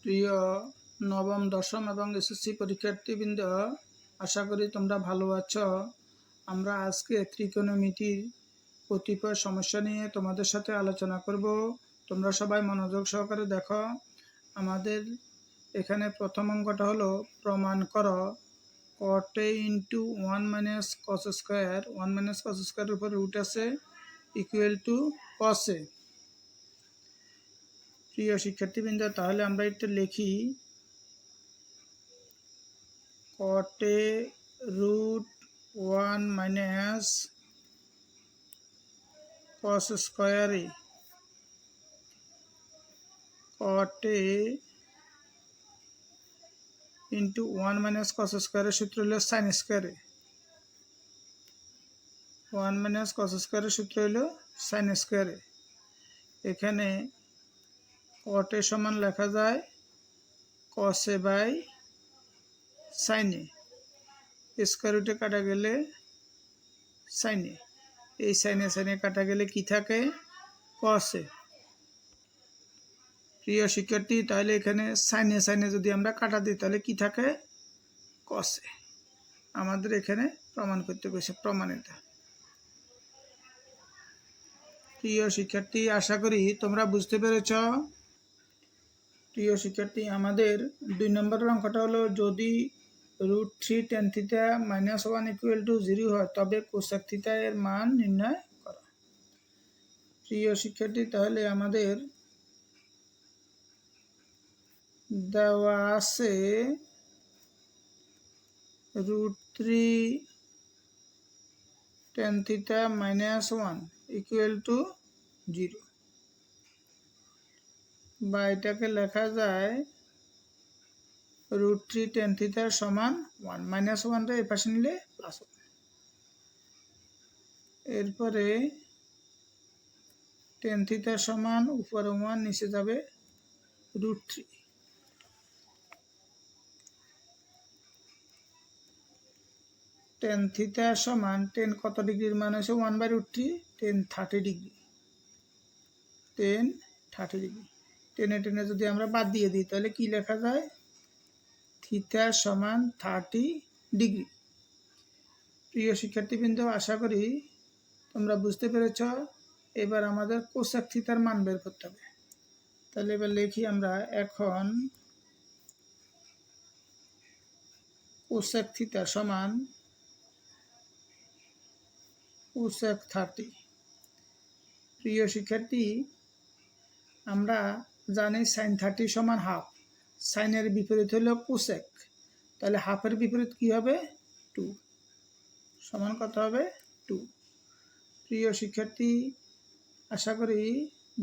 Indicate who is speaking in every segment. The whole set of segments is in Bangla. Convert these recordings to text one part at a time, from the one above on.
Speaker 1: প্রিয় নবম দশম এবং এসএসসি পরীক্ষার্থীবৃন্দ, আশা করি তোমরা ভালো আছো। আমরা আজকে ত্রিকোণমিতির কতিপয় সমস্যা নিয়ে তোমাদের সাথে আলোচনা করব। তোমরা সবাই মনোযোগ সহকারে দেখো। আমাদের এখানে প্রথম অঙ্কটা হলো প্রমাণ করো cot a into 1 minus cos square, 1 minus cos স্কোয়ারের উপর রুট আছে, ইকুয়াল টু কস এ। প্রিয় শিক্ষার্থীবৃন্দ, তাহলে আমরা এটা লিখি cot a root 1 minus cos square a, cot a into 1 minus cos square সূত্র হলো sin square a, 1 minus cos square সূত্র হলো sin square a। এখানে cot a সমান লেখা যায় cos a by sin a, square রুটে কাটা গেলে sin a, এই sin a কাটা গেলে কি থাকে? cos a। প্রিয় শিক্ষার্থী, তাহলে এখানে সাইনে যদি আমরা কাটা দিই তাহলে কি থাকে? cos a। আমাদের এখানে প্রমাণ করতে বসে প্রমাণিত। প্রিয় শিক্ষার্থী, আশা করি তোমরা বুঝতে পেরেছ। প্রিয় শিক্ষার্থী, আমাদের 2 নম্বরের অঙ্কটা হলো যদি √3 tan theta minus 1 equal to 0 হয় তবে কোসেক থিটা এর মান নির্ণয় করো। প্রিয় শিক্ষার্থী, তাহলে আমাদের দেওয়া আছে √3 tan theta minus 1 equal to 0, বা এটাকে লেখা যায় √3 tan থিটা সমান 1, মাইনাস 1টা এই পাশে নিলে প্লাস 1। এরপরে tan থিটা সমান উপরে 1, নিচে যাবে √3। tan থিটা সমান tan কত ডিগ্রির মান হচ্ছে 1/√3, tan 30 ডিগ্রি, tan 30 ডিগ্রি। টেনে যদি আমরা বাদ দিয়ে দিই তাহলে কি লেখা যায়? থিটা সমান 30 ডিগ্রি। প্রিয় শিক্ষার্থীবৃন্দ, আশা করি তোমরা বুঝতে পেরেছ। এবার আমাদের কোসেক থিটার মান বের করতে হবে। তাহলে এবার লিখি আমরা, এখন কোসেক থিটা সমান কোসেক 30। প্রিয় শিক্ষার্থী, আমরা জানি সাইন 30 সমান হাফ, সাইনের বিপরীত হলো কোসেক, তাহলে হাফের বিপরীত কি হবে? 2, সমান কত হবে? 2। প্রিয় শিক্ষার্থী, আশা করি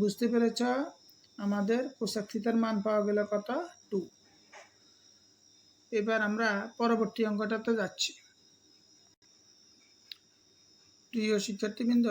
Speaker 1: বুঝতে পেরেছ। আমাদের কোসেক থিটার মান পাওয়া গেল কত? 2। এবার আমরা পরবর্তী অঙ্কটাতে যাচ্ছি। প্রিয় শিক্ষার্থীবৃন্দ,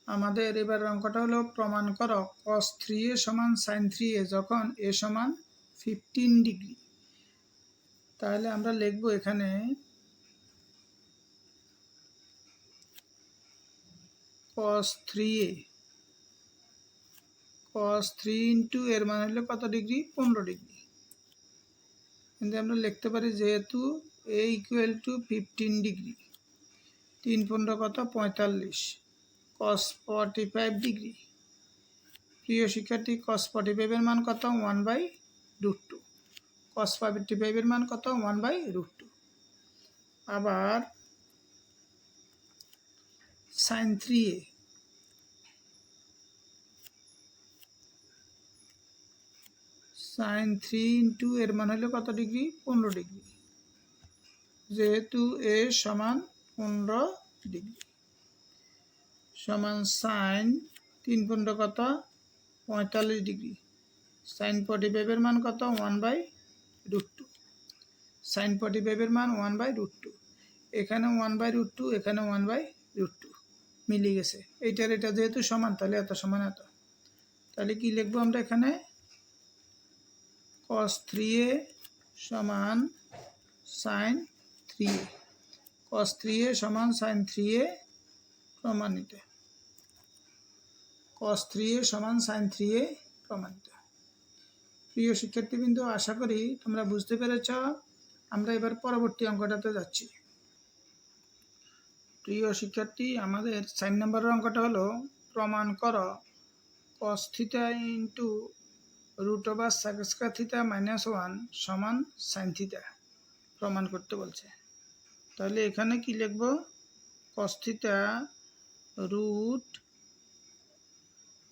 Speaker 1: আমাদের এবার অঙ্কটা হলো প্রমাণ করো cos 3a সমান sin 3a যখন a সমান 15 ডিগ্রি। তাহলে আমরা লিখব এখানে cos 3a, cos 3 ইন্টু এর মান হলো কত ডিগ্রি? 15 ডিগ্রি। কিন্তু আমরা লিখতে পারি যেহেতু a ইকুয়াল টু 15 ডিগ্রি, 3 15 কত? 45, cos 45 ডিগ্রি। প্রিয় শিক্ষার্থী, cos 45 এর মান কত? 1/√2, cos 45 এর মান কত? 1/√2। আবার sin 3a, sin 3 ইন্টু এর মান হলো কত ডিগ্রি? 15 ডিগ্রি, যেহেতু a সমান 15 ডিগ্রি, সমান sin 3 15 কত? 45 ডিগ্রি, sin 45 এর মান কত? 1/√2, sin 45 এর মান 1/√2। এখানে 1/√2, এখানে 1/√2 মিলে গেছে। এইটার এটা যেহেতু সমান, তাহলে এত সমান এত। তাহলে কি লিখবো আমরা এখানে? cos 3a সমান sin 3a, cos 3a সমান sin 3a প্রমাণিত, cos 3a সমান sin 3a প্রমাণিত। প্রিয় শিক্ষার্থীবৃন্দ, আশা করি তোমরা বুঝতে পেরেছ। আমরা এবার পরবর্তী অঙ্কটাতে যাচ্ছি। প্রিয় শিক্ষার্থী, আমাদের 4 নম্বরের অঙ্কটা হলো প্রমাণ করো cos theta into root over sec square theta minus 1 সমান সাইন থিটা প্রমাণ করতে বলছে। তাহলে এখানে কি লিখব? cos theta root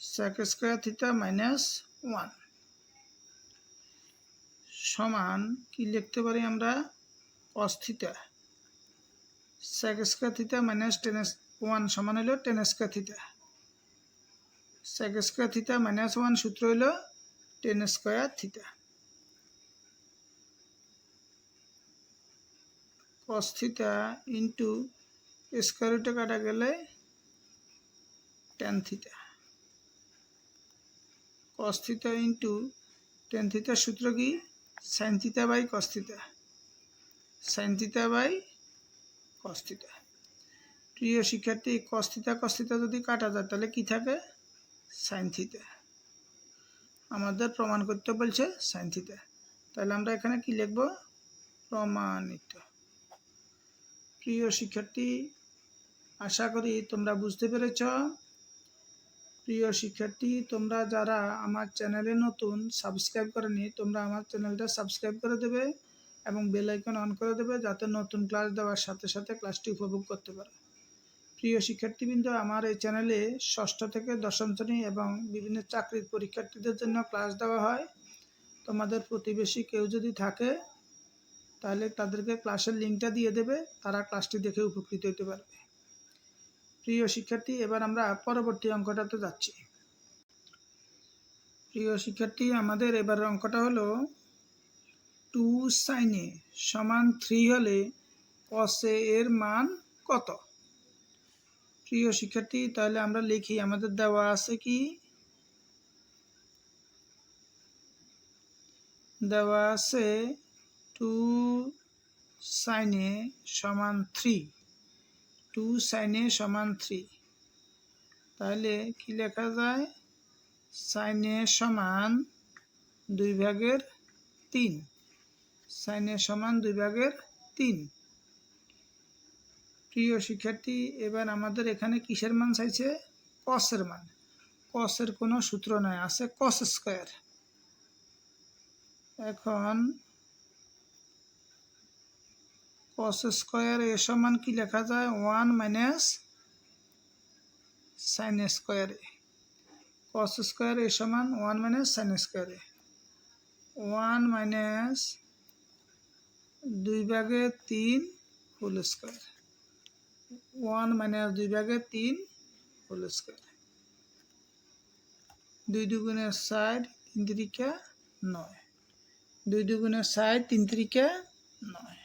Speaker 1: sec square theta minus 1 সমান কি লিখতে পারি আমরা? cos theta sec square theta minus 1 সমান হলো tan square theta. sec square theta minus 1 সূত্র হলো tan square theta. cos theta into square রুটে কাটা গেলে tan theta. cos theta into tan থিটার সূত্র কি? sin theta by cos theta. sin theta by cos theta. প্রিয় শিক্ষার্থী, cos থিটা যদি কাটা যায় তাহলে কি থাকে? sin theta. আমাদের প্রমাণ করতে বলছে sin থিটা। তাহলে আমরা এখানে কি লিখব? প্রমাণিত। প্রিয় শিক্ষার্থী, আশা করি তোমরা বুঝতে পেরেছ। প্রিয় শিক্ষার্থী, তোমরা যারা আমার চ্যানেলে নতুন, সাবস্ক্রাইব করনি, তোমরা আমার চ্যানেলটা সাবস্ক্রাইব করে দেবে এবং বেল আইকন অন করে দেবে, যাতে নতুন ক্লাস দেওয়ার সাথে সাথে ক্লাসটি উপভোগ করতে পারো। প্রিয় শিক্ষার্থীবৃন্দ, আমার এই চ্যানেলে ষষ্ঠ থেকে দশম শ্রেণী এবং বিভিন্ন চাকরির পরীক্ষার্থীদের জন্য ক্লাস দেওয়া হয়। তোমাদের প্রতিবেশী কেউ যদি থাকে তাহলে তাদেরকে ক্লাসের লিঙ্কটা দিয়ে দেবে, তারা ক্লাসটি দেখে উপকৃত হতে পারবে। প্রিয় শিক্ষার্থী, এবার আমরা পরবর্তী অঙ্কটাতে যাচ্ছি। প্রিয় শিক্ষার্থী, আমাদের এবার অঙ্কটা হলো 2 sin a সমান 3 হলে cos a এর মান কত? প্রিয় শিক্ষার্থী, তাহলে আমরা লিখি, আমাদের দেওয়া আছে কি? দেওয়া আছে 2 sin a সমান 3। 2 sin a সমান 3। তাহলে কি লেখা যায়? sin a সমান 2/3। sin a সমান 2/3। প্রিয় শিক্ষার্থী, এবার আমাদের এখানে কিসের মান চাইছে? cos এর মান। cos এর কোনো সূত্র নয়, আছে cos স্কয়ার। এখন cos স্কয়ার এ সমান কি লেখা যায়? 1 minus sin square a. cos square a সমান 1 minus sin square a. 1 minus 2/3 whole square. 1 minus 2/3 whole square. 2 দুগুণে 4, 3 তিরিকা 9। 2 দুগুণে 4, 3 তিরিকা 9।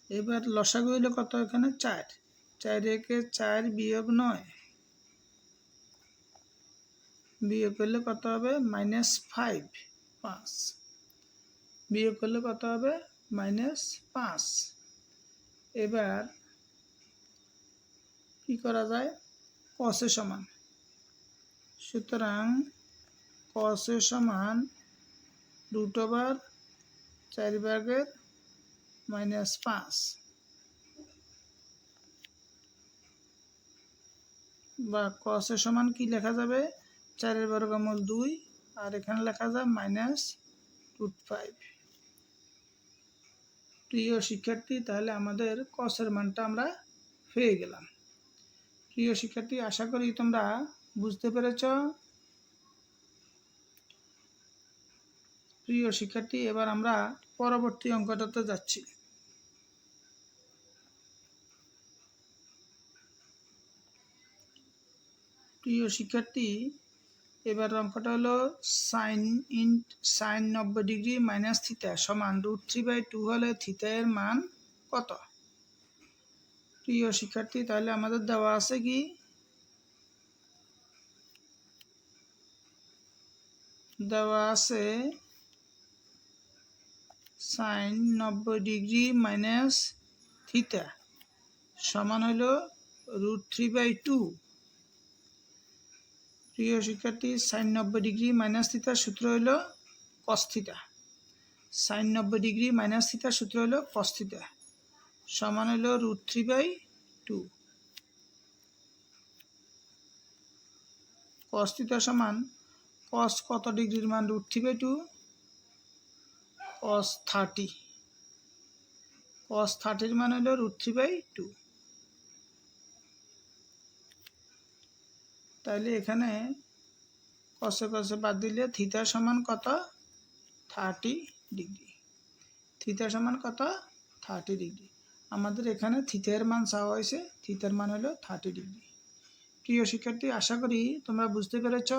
Speaker 1: এবার লসাগু হইলো কত? এখানে 4। 4 একে 4 বিয়োগ 9 বিয়োগ করলে কত হবে? -5। 5 বিয়োগ করলে কত হবে? -5। এবার কি করা যায়? cos এ সমান, সুতরাং cos এ সমান √4/5 বা cos এ সমান কি লেখা যাবে? 4/2 আর এখানে লেখা যায় -√5। প্রিয় শিক্ষার্থী, তাহলে আমাদের cos এর মানটা আমরা পেয়ে গেলাম। প্রিয় শিক্ষার্থী, আশা করি তোমরা বুঝতে পেরেছ। প্রিয় শিক্ষার্থী, এবার আমরা পরবর্তী অঙ্কটাতে যাচ্ছি। প্রিয় শিক্ষার্থী, এবার অঙ্কটা হলো sin 90 ডিগ্রি মাইনাস থিটা সমান √3/2 হলে থিটা এর মান কত? প্রিয় শিক্ষার্থী, তাহলে আমাদের দেওয়া আছে কি? দেওয়া আছে sin 90 ডিগ্রি মাইনাস থিটা সমান হলো √3/2। প্রিয় শিক্ষার্থী sin 90 ডিগ্রি মাইনাস থিটার সূত্র হলো cos theta. sin 90 degree minus থিটার সূত্র হলো cos থিটা সমান হলো √3/2। cos থিটা সমান cos কত ডিগ্রির মান √3/2? cos 30। cos 30 মান হলো √3/2। তাহলে এখানে কষে কষে বাদ দিলে থিটা সমান কত? 30 ডিগ্রি। থিটা সমান কত? 30 ডিগ্রি। আমাদের এখানে থিটার মান চাওয়া হয়েছে, থিটার মান হলো 30 ডিগ্রি। প্রিয় শিক্ষার্থী, আশা করি তোমরা বুঝতে পেরেছ।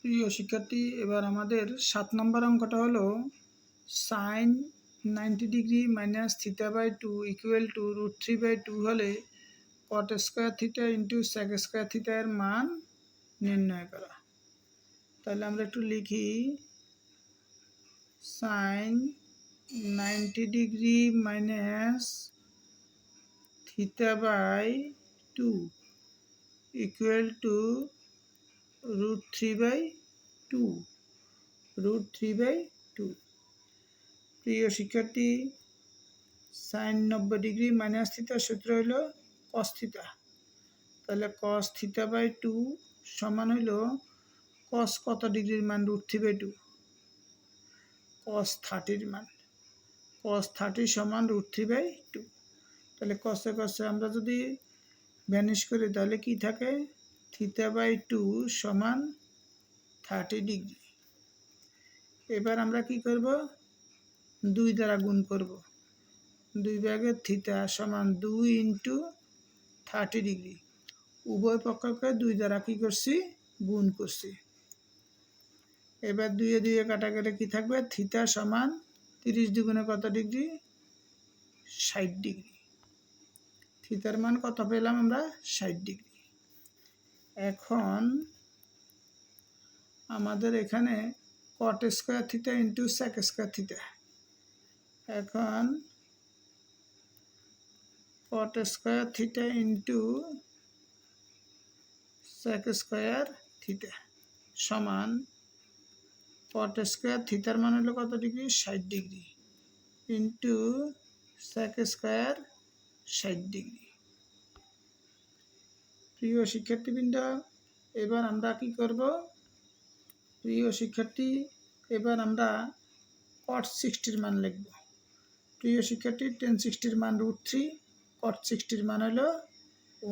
Speaker 1: প্রিয় শিক্ষার্থী, এবার আমাদের 7 নম্বর অঙ্কটা হলো sin 90 degree minus θ/2 equal to √3/2 হলে cot square theta into sec square theta এর মান নির্ণয় করা। তাহলে আমরা একটু লিখি sin 90 degree minus θ/2 equal to √3/2। √3/2। প্রিয় শিক্ষার্থী, sin 90 ডিগ্রি মাইনাস থিটার সূত্র হলো cos থিটা। তাহলে cos θ/2 সমান হলো cos কত ডিগ্রির মান √3/2? cos 30 মান। cos 30 সমান √3/2। তাহলে কষে কষে আমরা যদি ভ্যানিশ করি তাহলে কি থাকে? θ/2 সমান 30 ডিগ্রি। এবার আমরা কি করব? 2 দ্বারা গুণ করব। 2 ভাগের থিটা সমান 2 ইন্টু 30 ডিগ্রি। উভয় পক্ষকে 2 দ্বারা কি করছি? গুণ করছি। এবার 2 এ 2 কাটা গেলে কি থাকবে? থিটা সমান 30 দ্বিগুণে কত ডিগ্রি? 60 ডিগ্রি। থিটার মান কত পেলাম আমরা? 60 ডিগ্রি। এখন আমাদের এখানে cot square theta into sec square theta. এখন cot square theta into sec square theta সমান cot স্কয়ার থিটার মান হলো কত degree? 60 degree into sec square 60 degree. প্রিয় শিক্ষার্থীবৃন্দ, এবার আমরা কি করব? প্রিয় শিক্ষার্থী, এবার আমরা cot 60 মান লিখব। প্রিয় শিক্ষার্থী, tan 60 মান √3, cot 60 মান হলো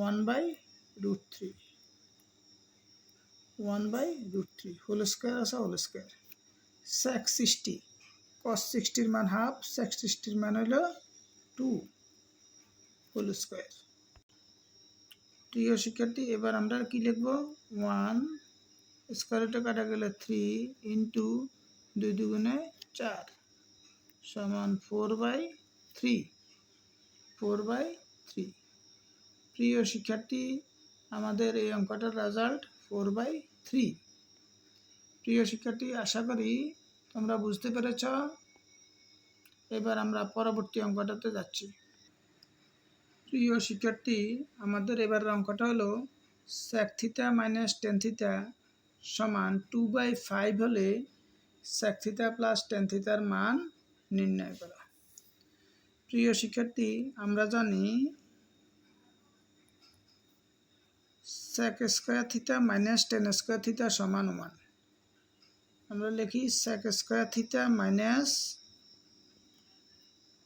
Speaker 1: 1/√3। 1/√3 হোল স্কয়ার আছে, হোল স্কয়ার। sec 60, cos 60 মান হাফ, sec 60 মান হলো 2 হোল স্কয়ার। প্রিয় শিক্ষার্থী, এবার আমরা কি লিখব? 1 স্কয়ারটা কাটা গেলে 3 ইন্টু 2 দুগুণে 4 সমান 4/3। 4/3। প্রিয় শিক্ষার্থী, আমাদের এই অঙ্কটার রেজাল্ট 4/3। প্রিয় শিক্ষার্থী, আশা করি তোমরা বুঝতে পেরেছ। এবার আমরা পরবর্তী অঙ্কটাতে যাচ্ছি। প্রিয় শিক্ষার্থী, আমাদের এবারের অঙ্কটা হলো sec theta minus tan theta সমান 2/5 হলে sec থিটা প্লাস tan থিটার মান নির্ণয় করা। প্রিয় শিক্ষার্থী, আমরা জানি sec square theta minus tan square theta সমান 1। আমরা লিখি sec square theta minus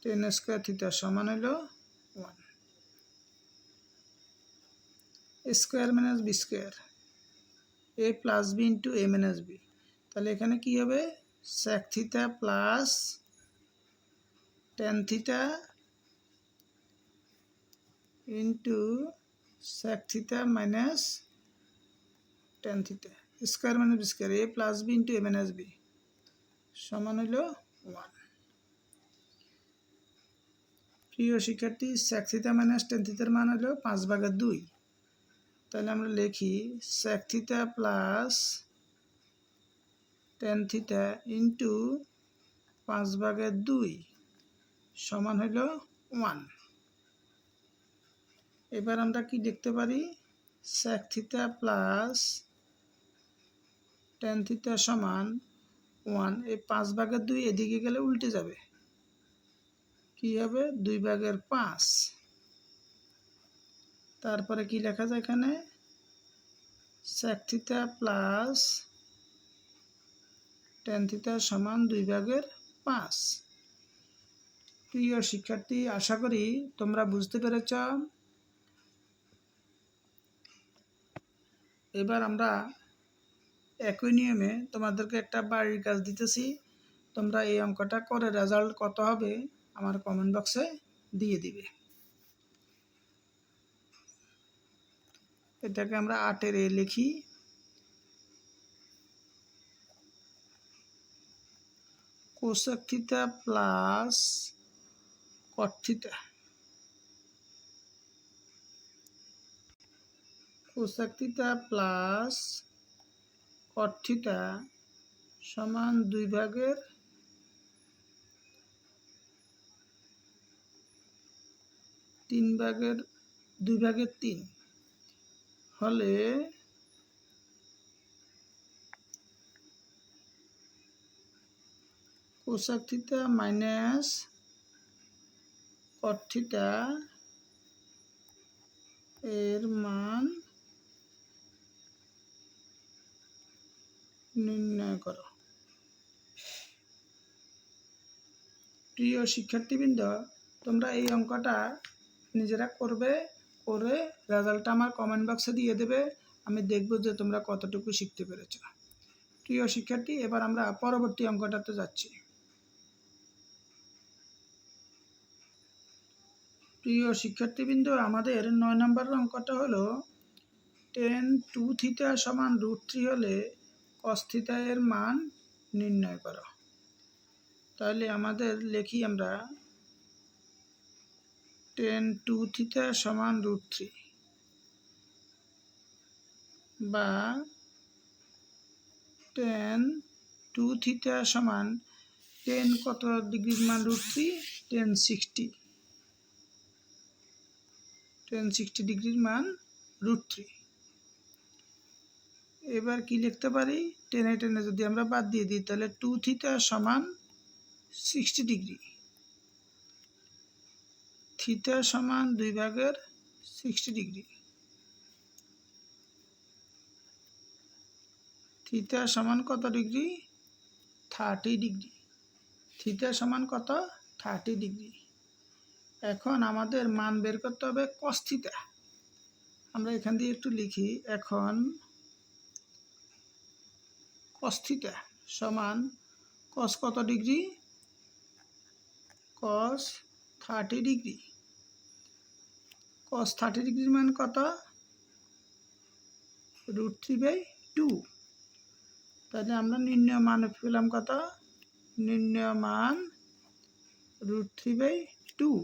Speaker 1: tan square theta সমান হলো 1। Square minus b square, a plus b into a minus b. তাহলে এখানে কি হবে? sec theta plus tan theta into sec theta minus tan theta. Square minus b square, a plus b into a minus b সমান হলো 1। প্রিয় শিক্ষার্থী, sec থিটা মাইনাস tan থিটার মান হলো 5/2। তাহলে আমরা লিখি sec theta plus tan theta into 5/2 সমান হলো 1। এবার আমরা কি দেখতে পারি, sec theta plus tan theta সমান 1। এই 5/2 এদিকে গেলে উল্টে যাবে, কি হবে 2/5। তারপরে কি লেখা যায় এখানে, sec theta plus tan theta সমান 2/5। প্রিয় শিক্ষার্থী, আশা করি তোমরা বুঝতে পেরেছ। এবার আমরা একই নিয়মে তোমাদেরকে একটা বাড়ির কাজ দিতেছি। তোমরা এই অঙ্কটা করে রেজাল্ট কত হবে আমার কমেন্ট বক্সে দিয়ে দিবে। এটাকে আমরা 8-এর এ লিখি। Cosec theta plus cot theta, cosec theta plus cot theta সমান 2/3 হলে কোসেক থিটা মাইনাস কট থিটা এর মান নির্ণয় করো। প্রিয় শিক্ষার্থীবৃন্দ, তোমরা এই অঙ্কটা নিজেরা করবে, করে রেজাল্টটা আমার কমেন্ট বক্সে দিয়ে দেবে। আমি দেখব যে তোমরা কতটুকু শিখতে পেরেছ। প্রিয় শিক্ষার্থী, এবার আমরা পরবর্তী অঙ্কটাতে যাচ্ছি। প্রিয় শিক্ষার্থীবৃন্দ, আমাদের 9 নম্বর অঙ্কটা হলো tan 2 থিটা সমান √3 হলে cos থিটা এর মান নির্ণয় করো। তাহলে আমাদের লিখি আমরা tan 2 থিটা সমান √3, বা tan 2 থিটা সমান tan কত ডিগ্রির মান √3, tan 60 ডিগ্রির মান √3। এবার কি লিখতে পারি, টেনে টেনে যদি আমরা বাদ দিয়ে দিই তাহলে 2 থিটা সমান 60 ডিগ্রি, থিটা সমান 2/60 ডিগ্রি, থিটা সমান কত ডিগ্রি, 30 ডিগ্রি, থিটা সমান কত 30 ডিগ্রি। এখন আমাদের মান বের করতে হবে cos থিটা। আমরা এখান দিয়ে একটু লিখি, এখন cos থিটা সমান cos কত ডিগ্রি, cos 30 ডিগ্রি। cos 30 ডিগ্রির মান কত, √3/2। তাহলে আমরা নির্ণয় মান পেলাম কত, নির্ণয় মান √3/2।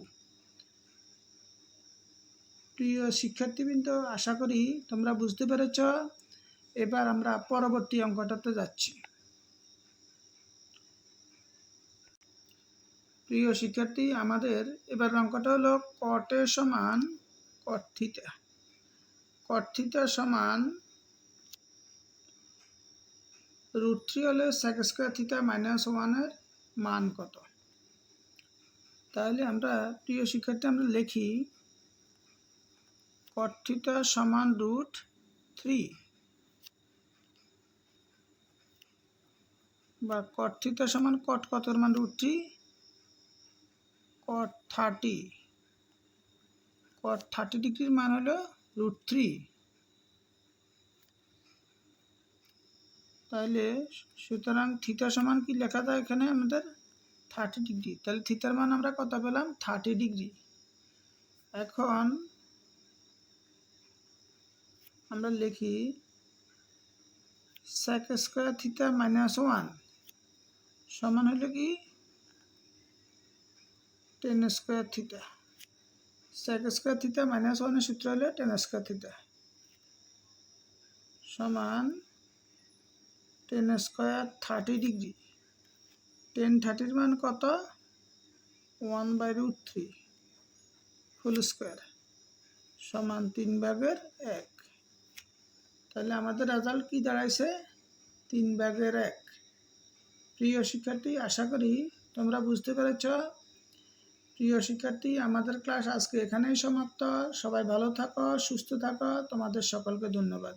Speaker 1: প্রিয় শিক্ষার্থীবৃন্দ, আশা করি তোমরা বুঝতে পেরেছ। এবার আমরা পরবর্তী অঙ্কটাতে যাচ্ছি। প্রিয় শিক্ষার্থী, আমাদের এবার অঙ্কটা হলো cot এ সমান cot থিটা। cot থিটা সমান √3 হলে sec স্কয়ার থিটা -1 এর মান কত। তাহলে আমরা প্রিয় শিক্ষার্থী আমরা লিখি cot থিটা সমান √3, বা cot থিটা সমান cot কতর মান √3, cot 30 ডিগ্রির মান হলো √3। তাহলে সুতরাং থিটা সমান কি লেখা যায় এখানে আমাদের 30 ডিগ্রি। তাহলে থিটার মান আমরা কত পেলাম, 30 ডিগ্রি। এখন আমরা লিখি sec স্কয়ার থিটা -1 সমান হলো কি tan square theta. sec square theta -1 এর সূত্র হলো tan স্কয়ার থিটা সমান tan স্কয়ার 30 ডিগ্রি। tan 30 মান কত, 1/√3 ফুল স্কয়ার, সমান 3/1। তাহলে আমাদের রেজাল্ট কি দাঁড়াইছে? 3/1। প্রিয় শিক্ষার্থী, আশা করি তোমরা বুঝতে পেরেছ। প্রিয় শিক্ষার্থী, আমাদের ক্লাস আজকে এখানেই সমাপ্ত। সবাই ভালো থাকো, সুস্থ থাকো। তোমাদের সকলকে ধন্যবাদ।